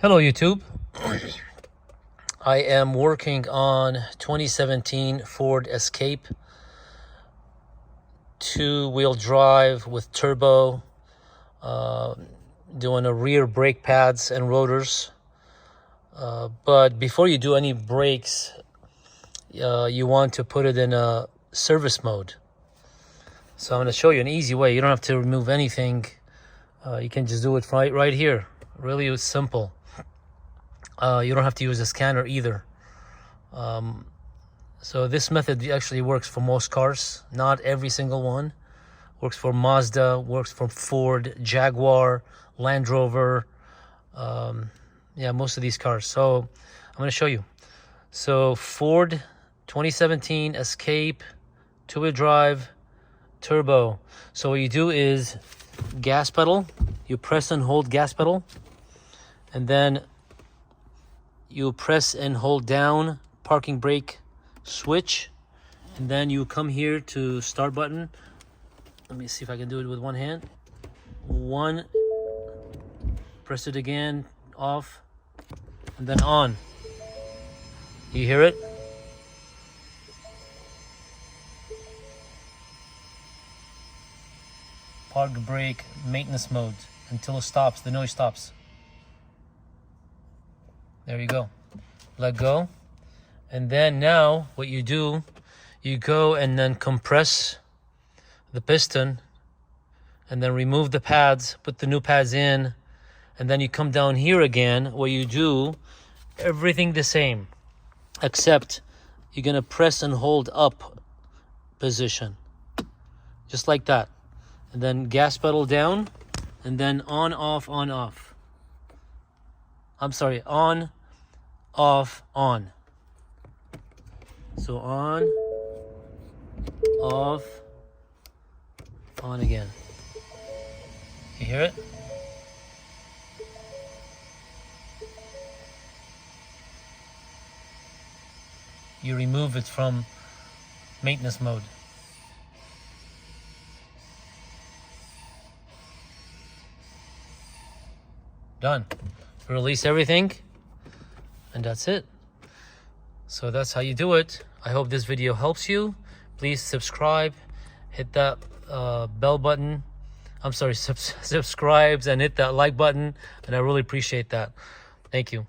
Hello YouTube. I am working on 2017 Ford Escape, two-wheel drive with turbo, doing a rear brake pads and rotors. But before you do any brakes, you want to put it in a service mode. So I'm going to show you an easy way. You don't have to remove anything. You can just do it right here. Really, it's simple. You don't have to use a scanner either. So this method actually works for most cars. Not every single one. Works for Mazda, works for Ford, Jaguar, Land Rover. Yeah, most of these cars. So I'm going to show you. So Ford 2017 Escape, two-wheel drive, turbo. So what you do is gas pedal. You press and hold gas pedal. And then you press and hold down parking brake switch, and then you come here to start button. Let me see if I can do it with one hand. One, press it again, off, and then on. You hear it? Park brake maintenance mode until it stops, the noise stops. There you go. Let go. And then now what you do, you go and then compress the piston and then remove the pads, put the new pads in, and then you come down here again. What you do, everything the same, except you're gonna press and hold up position. Just like that. And then gas pedal down, and then on, off, on, off. I'm sorry, on, off, on. So on, off, on again. You hear it? You remove it from maintenance mode. Done. Release everything, and that's it. So that's how you do it. I hope this video helps you. Please subscribe, hit that bell button. I'm sorry, subscribes and hit that like button, and I really appreciate that. Thank you.